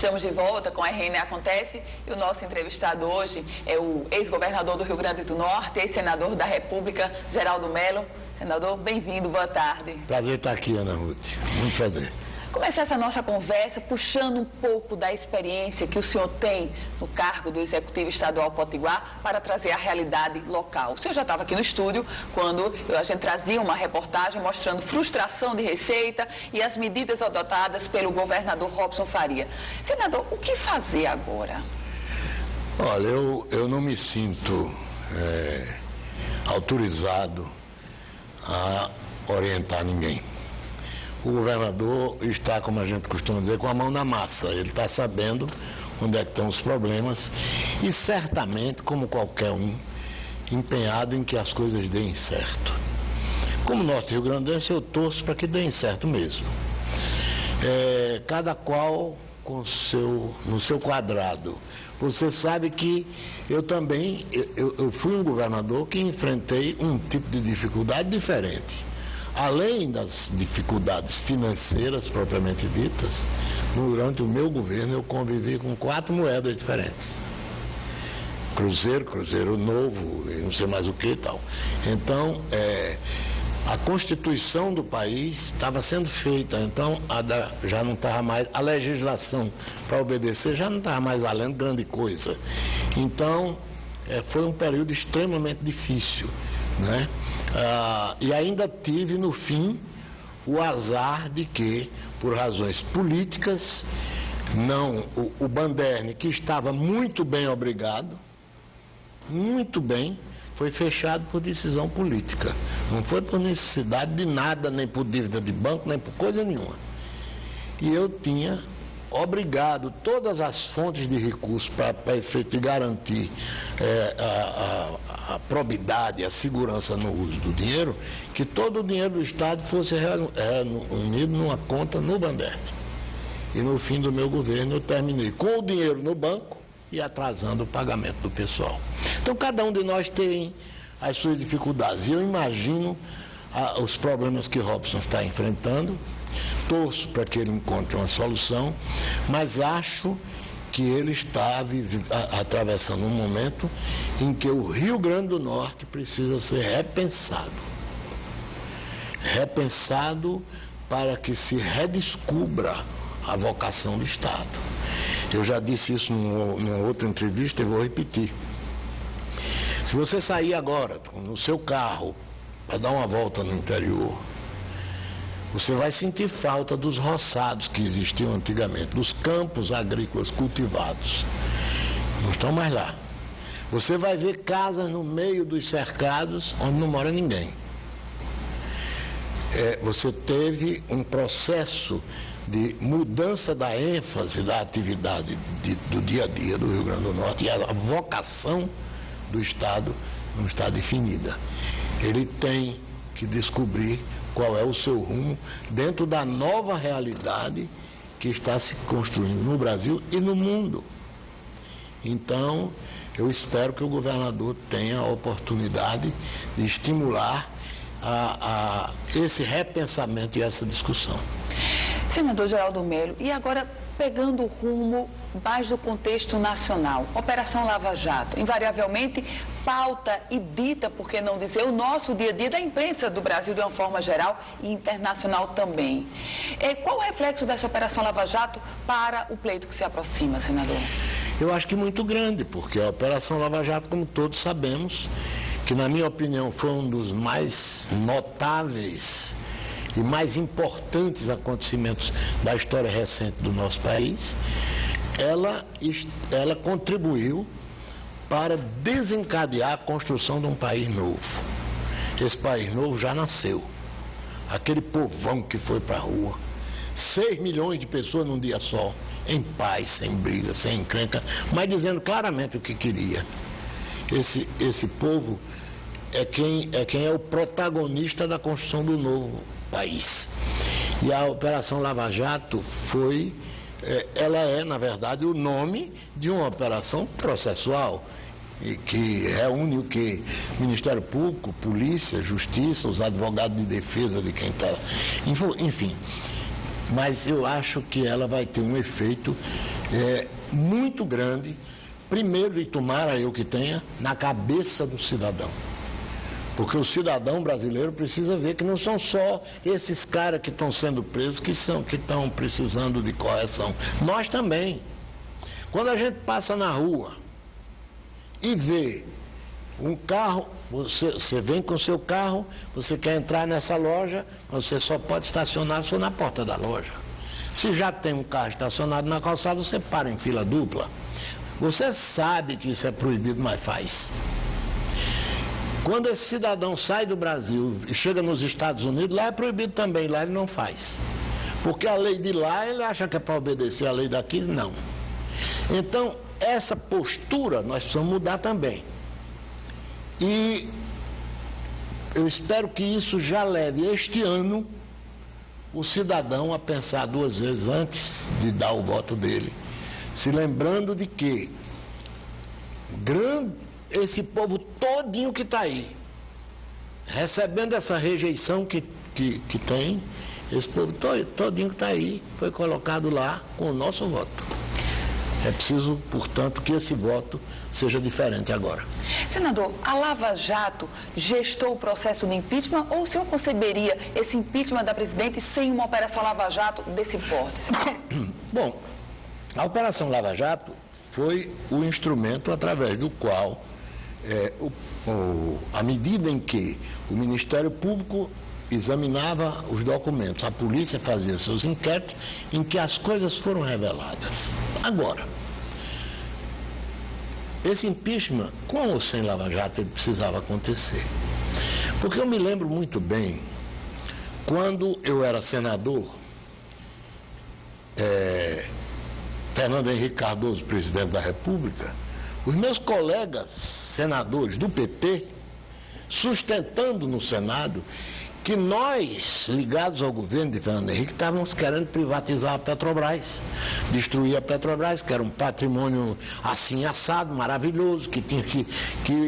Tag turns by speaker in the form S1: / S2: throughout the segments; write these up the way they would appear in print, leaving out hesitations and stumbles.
S1: Estamos de volta com a RN Acontece e o nosso entrevistado hoje é o ex-governador do Rio Grande do Norte, ex-senador da República, Geraldo Mello. Senador, bem-vindo, boa tarde.
S2: Prazer estar aqui, Ana Ruth. Muito prazer.
S1: Começar essa nossa conversa puxando um pouco da experiência que o senhor tem no cargo do Executivo Estadual Potiguar para trazer a realidade local. O senhor já estava aqui no estúdio quando a gente trazia uma reportagem mostrando frustração de receita e as medidas adotadas pelo governador Robson Faria. Senador, o que fazer agora?
S2: Olha, eu não me sinto autorizado a orientar ninguém. O governador está, como a gente costuma dizer, com a mão na massa. Ele está sabendo onde é que estão os problemas e certamente, como qualquer um, empenhado em que as coisas deem certo. Como norte rio-grandense, eu torço para que deem certo mesmo. Cada qual no seu quadrado. Você sabe que eu também, eu fui um governador que enfrentei um tipo de dificuldade diferente. Além das dificuldades financeiras propriamente ditas, durante o meu governo eu convivi com 4 moedas diferentes. Cruzeiro novo, e não sei mais o que e tal. Então, a Constituição do país estava sendo feita, então já não estava mais, a legislação para obedecer já não estava mais valendo grande coisa. Então, foi um período extremamente difícil, né? E ainda tive, no fim, o azar de que, por razões políticas, o Banderni, que estava muito bem obrigado, muito bem, foi fechado por decisão política. Não foi por necessidade de nada, nem por dívida de banco, nem por coisa nenhuma. E eu tinha obrigado todas as fontes de recursos para efeito de garantir a probidade, a segurança no uso do dinheiro, que todo o dinheiro do Estado fosse reunido numa conta no Banderni. E no fim do meu governo eu terminei com o dinheiro no banco e atrasando o pagamento do pessoal. Então cada um de nós tem as suas dificuldades. E eu imagino os problemas que Robson está enfrentando. Torço para que ele encontre uma solução, mas acho que ele está atravessando um momento em que o Rio Grande do Norte precisa ser repensado. Repensado para que se redescubra a vocação do Estado. Eu já disse isso numa outra entrevista e vou repetir. Se você sair agora no seu carro para dar uma volta no interior, você vai sentir falta dos roçados que existiam antigamente, dos campos agrícolas cultivados. Não estão mais lá. Você vai ver casas no meio dos cercados onde não mora ninguém. Você teve um processo de mudança da ênfase da atividade do dia a dia do Rio Grande do Norte, e a vocação do Estado não está definida. Ele tem que descobrir qual é o seu rumo dentro da nova realidade que está se construindo no Brasil e no mundo. Então, eu espero que o governador tenha a oportunidade de estimular esse repensamento e essa discussão.
S1: Senador Geraldo Mello, e agora pegando o rumo mais do contexto nacional, Operação Lava Jato, invariavelmente pauta e dita, por que não dizer, o nosso dia a dia da imprensa do Brasil de uma forma geral e internacional também. Qual o reflexo dessa Operação Lava Jato para o pleito que se aproxima, senador?
S2: Eu acho que muito grande, porque a Operação Lava Jato, como todos sabemos, que na minha opinião foi um dos mais notáveis e mais importantes acontecimentos da história recente do nosso país, ela contribuiu para desencadear a construção de um país novo. Esse país novo já nasceu. Aquele povão que foi para a rua, 6 milhões de pessoas num dia só, em paz, sem briga, sem encrenca, mas dizendo claramente o que queria. Esse povo é quem é o protagonista da construção do novo país. E a Operação Lava Jato ela é, na verdade, o nome de uma operação processual que reúne o que? Ministério Público, Polícia, Justiça, os advogados de defesa de quem está... Enfim, mas eu acho que ela vai ter um efeito muito grande, primeiro, e tomara eu que tenha, na cabeça do cidadão. Porque o cidadão brasileiro precisa ver que não são só esses caras que estão sendo presos que estão precisando de correção. Nós também. Quando a gente passa na rua e vê um carro, você vem com o seu carro, você quer entrar nessa loja, você só pode estacionar só na porta da loja. Se já tem um carro estacionado na calçada, você para em fila dupla. Você sabe que isso é proibido, mas faz. Quando esse cidadão sai do Brasil e chega nos Estados Unidos, lá é proibido também, lá ele não faz. Porque a lei de lá, ele acha que é para obedecer a lei daqui, não. Então, essa postura nós precisamos mudar também. E eu espero que isso já leve este ano o cidadão a pensar duas vezes antes de dar o voto dele, se lembrando de que esse povo todinho que está aí, recebendo essa rejeição que tem, esse povo todinho que está aí, foi colocado lá com o nosso voto. É preciso, portanto, que esse voto seja diferente agora.
S1: Senador, a Lava Jato gestou o processo de impeachment ou o senhor conceberia esse impeachment da presidente sem uma operação Lava Jato desse porte?
S2: Bom, a Operação Lava Jato foi o instrumento através do qual, à medida em que o Ministério Público examinava os documentos, a polícia fazia seus inquéritos, em que as coisas foram reveladas. Agora, esse impeachment, com ou sem Lava Jato, ele precisava acontecer. Porque eu me lembro muito bem, quando eu era senador, Fernando Henrique Cardoso, presidente da República, os meus colegas senadores do PT, sustentando no Senado que nós, ligados ao governo de Fernando Henrique, estávamos querendo privatizar a Petrobras, destruir a Petrobras, que era um patrimônio assim assado, maravilhoso, que tinha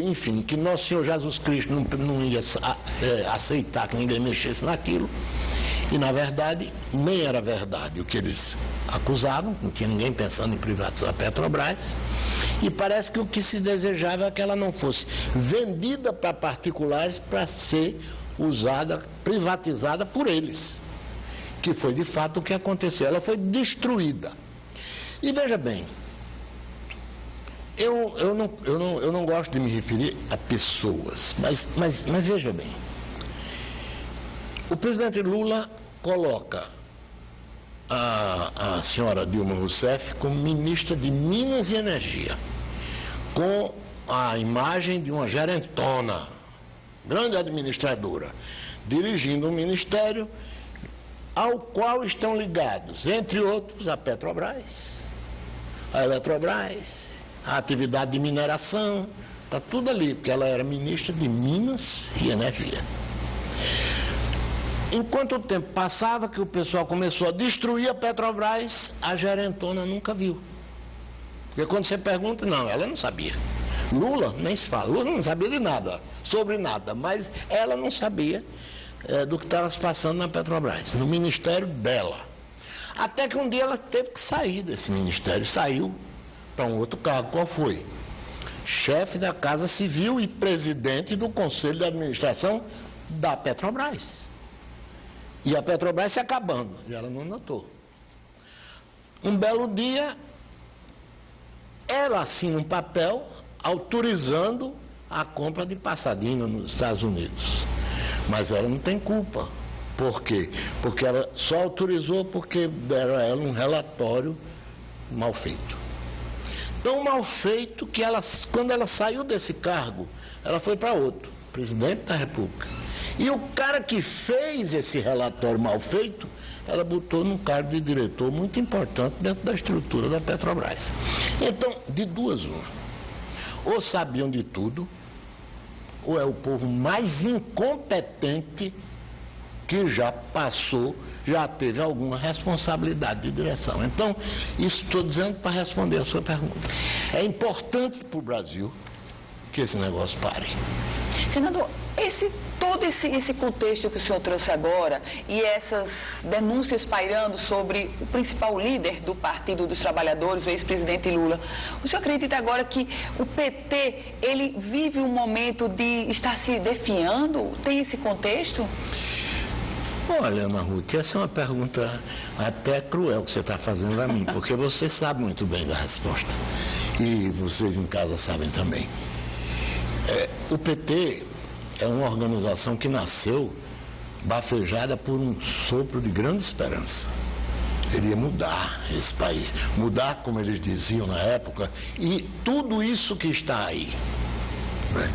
S2: enfim, que nosso Senhor Jesus Cristo não ia aceitar que ninguém mexesse naquilo. E, na verdade, nem era verdade o que eles acusavam, não tinha ninguém pensando em privatizar a Petrobras, e parece que o que se desejava é que ela não fosse vendida para particulares para ser usada, privatizada por eles, que foi de fato o que aconteceu. Ela foi destruída. E veja bem, eu não gosto de me referir a pessoas, mas veja bem, o presidente Lula coloca a senhora Dilma Rousseff como ministra de Minas e Energia, com a imagem de uma gerentona, grande administradora, dirigindo um ministério ao qual estão ligados, entre outros, a Petrobras, a Eletrobras, a atividade de mineração, está tudo ali, porque ela era ministra de Minas e Energia. Enquanto o tempo passava, que o pessoal começou a destruir a Petrobras, a gerentona nunca viu. Porque quando você pergunta, não, ela não sabia. Lula, nem se fala, Lula não sabia de nada, sobre nada, mas ela não sabia do que estava se passando na Petrobras, no ministério dela. Até que um dia ela teve que sair desse ministério, saiu para um outro cargo. Qual foi? Chefe da Casa Civil e presidente do Conselho de Administração da Petrobras. E a Petrobras se acabando, e ela não notou. Um belo dia, ela assina um papel autorizando a compra de Pasadena nos Estados Unidos. Mas ela não tem culpa. Por quê? Porque ela só autorizou porque deram a ela um relatório mal feito. Tão mal feito que ela, quando ela saiu desse cargo, ela foi para outro, presidente da República. E o cara que fez esse relatório mal feito, ela botou num cargo de diretor muito importante dentro da estrutura da Petrobras. Então, de duas uma. Ou sabiam de tudo, ou é o povo mais incompetente que já passou, já teve alguma responsabilidade de direção. Então, isso estou dizendo para responder a sua pergunta. É importante para o Brasil que esse negócio pare.
S1: Senador, todo esse contexto que o senhor trouxe agora e essas denúncias pairando sobre o principal líder do Partido dos Trabalhadores, o ex-presidente Lula, o senhor acredita agora que o PT, ele vive um momento de estar se definhando? Tem esse contexto?
S2: Olha, Ana Ruth, essa é uma pergunta até cruel que você está fazendo a mim, porque você sabe muito bem da resposta. E vocês em casa sabem também. O PT é uma organização que nasceu bafejada por um sopro de grande esperança. Ele ia mudar esse país, mudar, como eles diziam na época, e tudo isso que está aí. Né?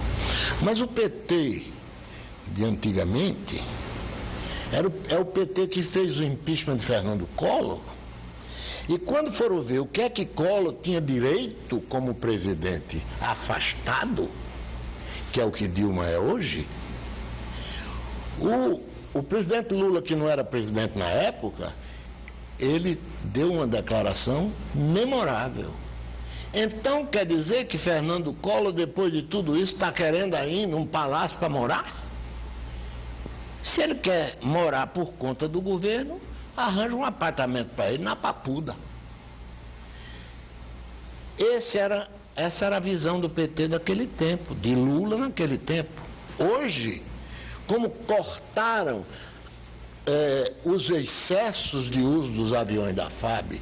S2: Mas o PT de antigamente é o PT que fez o impeachment de Fernando Collor, e quando foram ver o que é que Collor tinha direito como presidente afastado, que é o que Dilma é hoje, o presidente Lula, que não era presidente na época, ele deu uma declaração memorável. Então, quer dizer que Fernando Collor, depois de tudo isso, está querendo ir num palácio para morar? Se ele quer morar por conta do governo, arranja um apartamento para ele na Papuda. Essa era a visão do PT daquele tempo, de Lula naquele tempo. Hoje, como cortaram os excessos de uso dos aviões da FAB,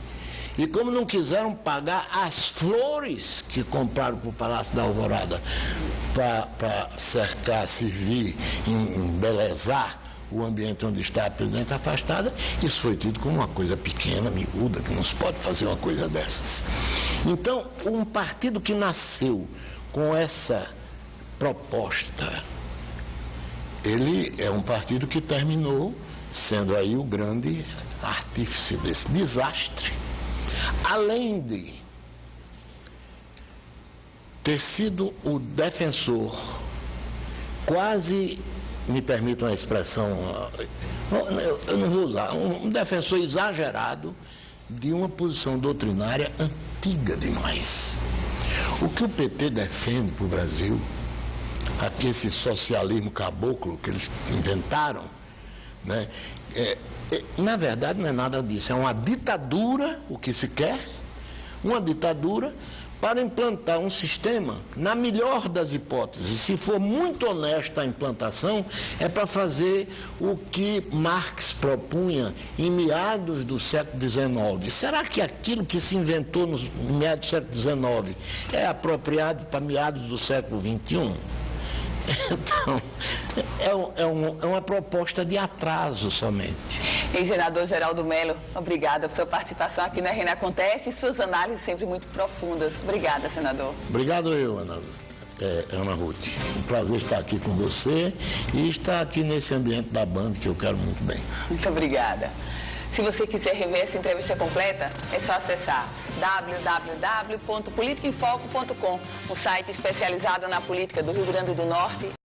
S2: e como não quiseram pagar as flores que compraram para o Palácio da Alvorada para cercar, servir, embelezar o ambiente onde está a presidente afastada, isso foi tido como uma coisa pequena, miúda, que não se pode fazer uma coisa dessas. Então, um partido que nasceu com essa proposta, ele é um partido que terminou sendo aí o grande artífice desse desastre. Além de ter sido o defensor, quase, me permita uma expressão, eu não vou usar, um defensor exagerado de uma posição doutrinária antiga demais. O que o PT defende para o Brasil, aqui esse socialismo caboclo que eles inventaram, né, na verdade não é nada disso, é uma ditadura, o que se quer, uma ditadura para implantar um sistema, na melhor das hipóteses, se for muito honesta a implantação, é para fazer o que Marx propunha em meados do século XIX. Será que aquilo que se inventou no meados do século XIX é apropriado para meados do século XXI? Então, é uma proposta de atraso somente.
S1: Ex-senador Geraldo Mello, obrigada por sua participação aqui na Arena Acontece e suas análises sempre muito profundas. Obrigada, senador.
S2: Obrigado eu, Ana Ruth. Um prazer estar aqui com você e estar aqui nesse ambiente da Band que eu quero muito bem.
S1: Muito obrigada. Se você quiser rever essa entrevista completa, é só acessar www.politicaemfoco.com, o site especializado na política do Rio Grande do Norte.